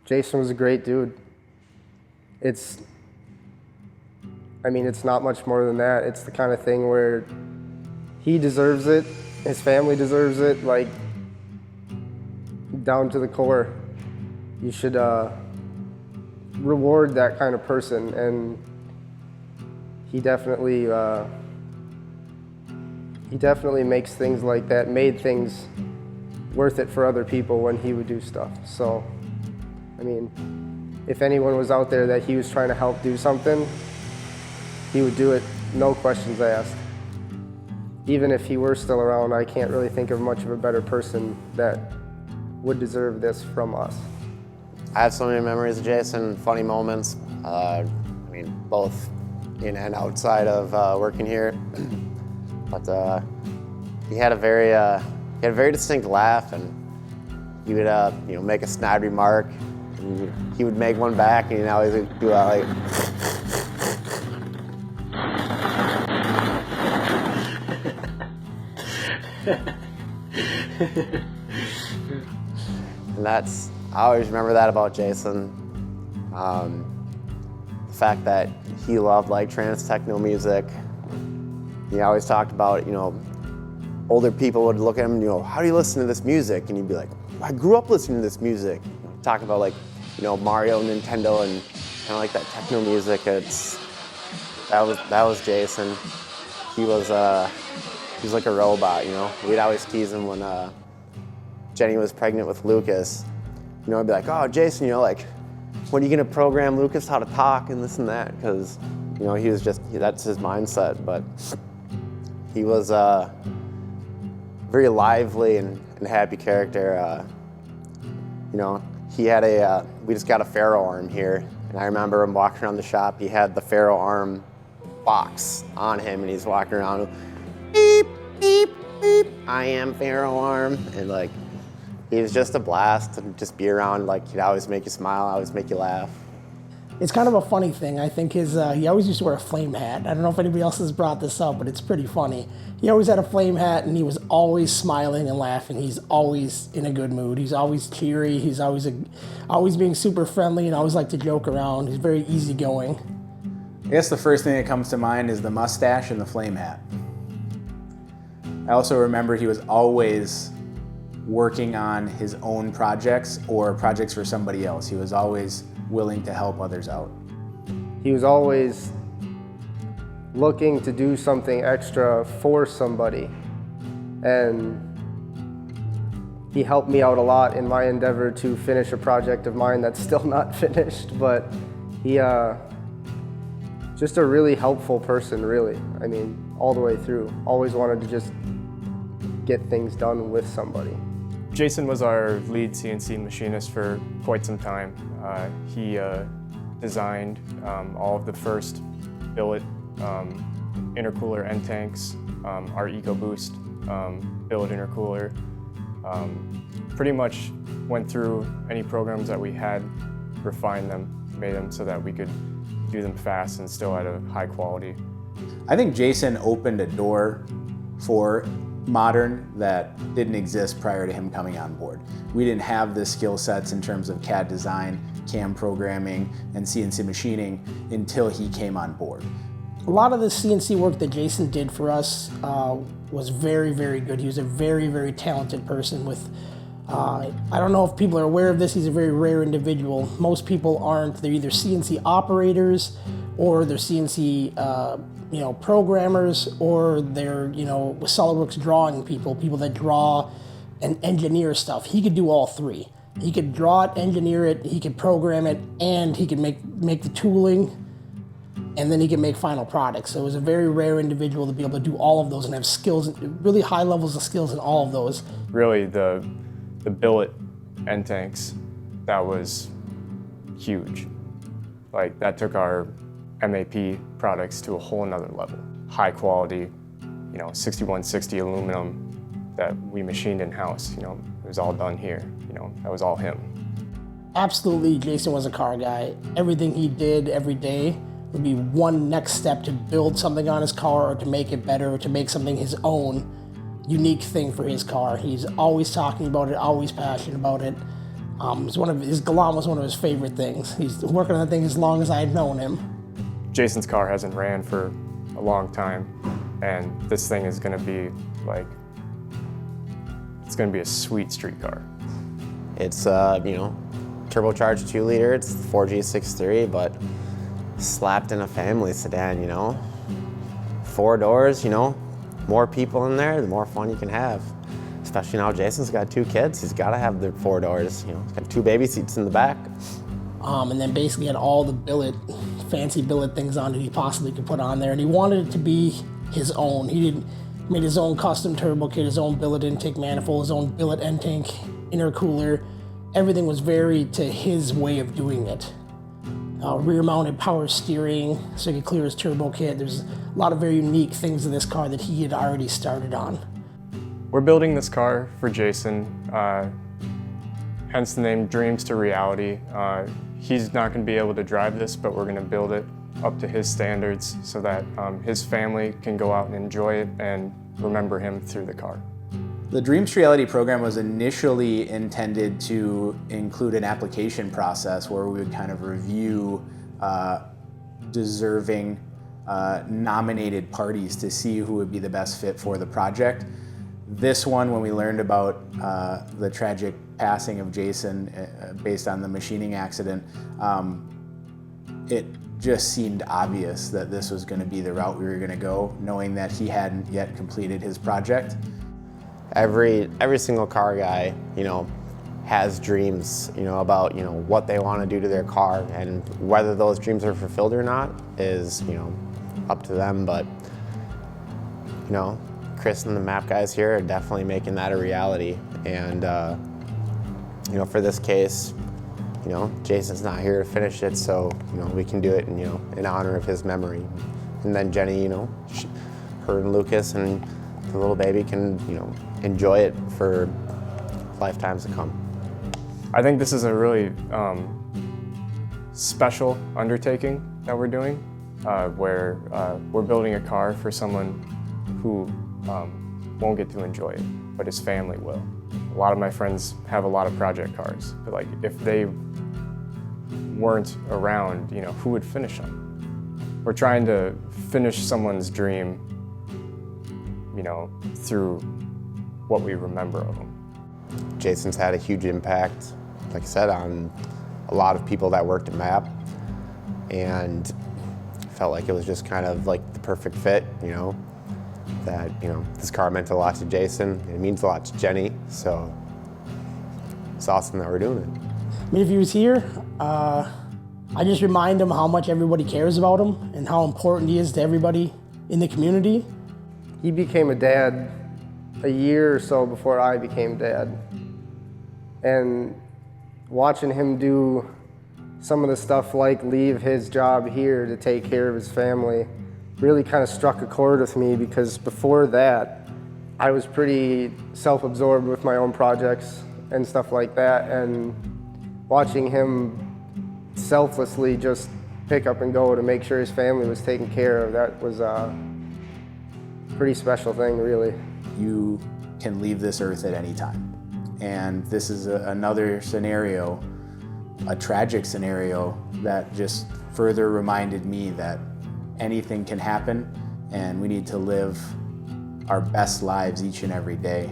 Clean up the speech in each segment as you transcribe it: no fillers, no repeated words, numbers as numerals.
Jason was a great dude. It's not much more than that. It's the kind of thing where he deserves it, his family deserves it, like, down to the core. You should reward that kind of person, and he definitely makes things like that, made things worth it for other people when he would do stuff. So, I mean, if anyone was out there that he was trying to help do something, he would do it, no questions asked. Even if he were still around, I can't really think of much of a better person that would deserve this from us. I have so many memories of Jason, funny moments. Both in and outside of working here. But he had a very distinct laugh, and he would make a snide remark, and he would make one back, and he'd always do that like. And I always remember that about Jason. The fact that he loved like trance techno music. He always talked about, older people would look at him, how do you listen to this music? And he'd be like, I grew up listening to this music. Talking about like, Mario, Nintendo, and kind of like that techno music. That was Jason. He was like a robot, We'd always tease him when Jeni was pregnant with Lucas. I'd be like, oh, Jason, when are you gonna program Lucas how to talk and this and that? Because, he was that's his mindset. But he was a very lively and happy character. He had we just got a ferro arm here. And I remember him walking around the shop, he had the ferro arm box on him, and he's walking around, beep, beep, beep, I am ferro arm. And like, he was just a blast to just be around. Like, he'd always make you smile, always make you laugh. It's kind of a funny thing. I think he always used to wear a flame hat. I don't know if anybody else has brought this up, but it's pretty funny. He always had a flame hat, and he was always smiling and laughing. He's always in a good mood. He's always cheery. He's always being super friendly and always like to joke around. He's very easygoing. I guess the first thing that comes to mind is the mustache and the flame hat. I also remember he was always working on his own projects or projects for somebody else. He was always willing to help others out. He was always looking to do something extra for somebody, and he helped me out a lot in my endeavor to finish a project of mine that's still not finished. But he just a really helpful person, really. All the way through. Always wanted to just get things done with somebody. Jason was our lead CNC machinist for quite some time. He designed all of the first billet intercooler end tanks, our EcoBoost billet intercooler. Pretty much went through any programs that we had, refined them, made them so that we could do them fast and still at a high quality. I think Jason opened a door for modern that didn't exist prior to him coming on board. We didn't have the skill sets in terms of CAD design, CAM programming, and CNC machining until he came on board. A lot of the CNC work that Jason did for us was very, very good. He was a very, very talented person with, I don't know if people are aware of this, he's a very rare individual. Most people aren't. They're either CNC operators or they're CNC programmers, or they're, with SolidWorks drawing people that draw and engineer stuff. He could do all three. He could draw it, engineer it, he could program it, and he could make the tooling, and then he could make final products. So it was a very rare individual to be able to do all of those and have skills, really high levels of skills in all of those. Really, the billet end tanks, that was huge. Like, that took our MAP products to a whole nother level. High quality, 6160 aluminum that we machined in-house. It was all done here. That was all him. Absolutely, Jason was a car guy. Everything he did every day would be one next step to build something on his car, or to make it better, or to make something his own unique thing for his car. He's always talking about it, always passionate about it. His Galant was one of his favorite things. He's working on that thing as long as I had known him. Jason's car hasn't ran for a long time, and this thing is gonna be like, it's gonna be a sweet street car. It's, turbocharged 2 liter, it's 4G63, but slapped in a family sedan, 4 doors, more people in there, the more fun you can have. Especially now Jason's got 2 kids, he's gotta have the 4 doors, he's got 2 baby seats in the back. And then basically had all the fancy billet things on it he possibly could put on there, and he wanted it to be his own. He made his own custom turbo kit, his own billet intake manifold, his own billet intake intercooler. Everything was very to his way of doing it. Rear-mounted power steering, so he could clear his turbo kit. There's a lot of very unique things in this car that he had already started on. We're building this car for Jason, hence the name Dreams to Reality. He's not going to be able to drive this, but we're going to build it up to his standards so that his family can go out and enjoy it and remember him through the car. The Dreams to Reality program was initially intended to include an application process where we would kind of review deserving nominated parties to see who would be the best fit for the project. This one, when we learned about the tragic passing of Jason based on the machining accident, it just seemed obvious that this was going to be the route we were going to go, knowing that he hadn't yet completed his project. Every single car guy, has dreams, about, what they want to do to their car, and whether those dreams are fulfilled or not is, up to them. But, Chris and the MAP guys here are definitely making that a reality. And, for this case, Jason's not here to finish it, so, we can do it in honor of his memory. And then Jeni, her and Lucas and the little baby can, enjoy it for lifetimes to come. I think this is a really special undertaking that we're doing, where we're building a car for someone who won't get to enjoy it, but his family will. A lot of my friends have a lot of project cars, but if they weren't around, who would finish them? We're trying to finish someone's dream, through what we remember of them. Jason's had a huge impact, like I said, on a lot of people that worked at MAP, and felt like it was just kind of like the perfect fit, that, this car meant a lot to Jason, it means a lot to Jeni, so it's awesome that we're doing it. I mean, if he was here, I just remind him how much everybody cares about him and how important he is to everybody in the community. He became a dad a year or so before I became dad. And watching him do some of the stuff like leave his job here to take care of his family really kind of struck a chord with me, because before that, I was pretty self-absorbed with my own projects and stuff like that. And watching him selflessly just pick up and go to make sure his family was taken care of, that was a pretty special thing, really. You can leave this earth at any time. And this is another scenario, a tragic scenario, that just further reminded me that anything can happen and we need to live our best lives each and every day.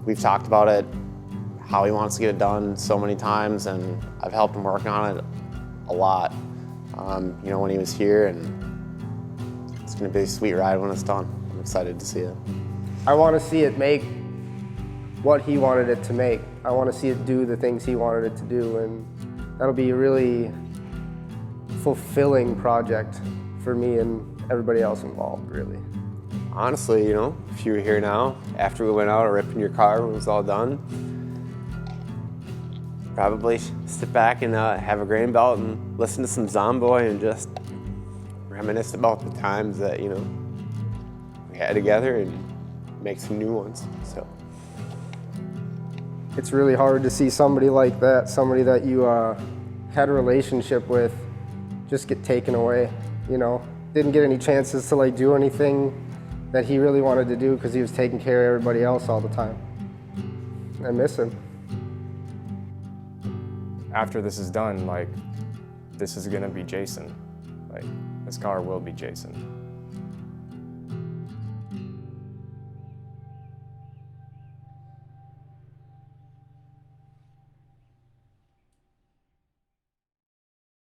We've talked about it, how he wants to get it done so many times, and I've helped him work on it a lot. When he was here, and it's gonna be a sweet ride when it's done. I'm excited to see it. I want to see it make what he wanted it to make. I want to see it do the things he wanted it to do, and that'll be a really fulfilling project for me and everybody else involved, really. Honestly, if you were here now, after we went out and ripped in your car when it was all done, probably sit back and have a grain belt and listen to some Zomboy and just reminisce about the times that, we had together and make some new ones, so. It's really hard to see somebody like that, somebody that you had a relationship with, just get taken away, Didn't get any chances to do anything that he really wanted to do because he was taking care of everybody else all the time. I miss him. after this is done, like, this is gonna be Jason. Like, this car will be Jason.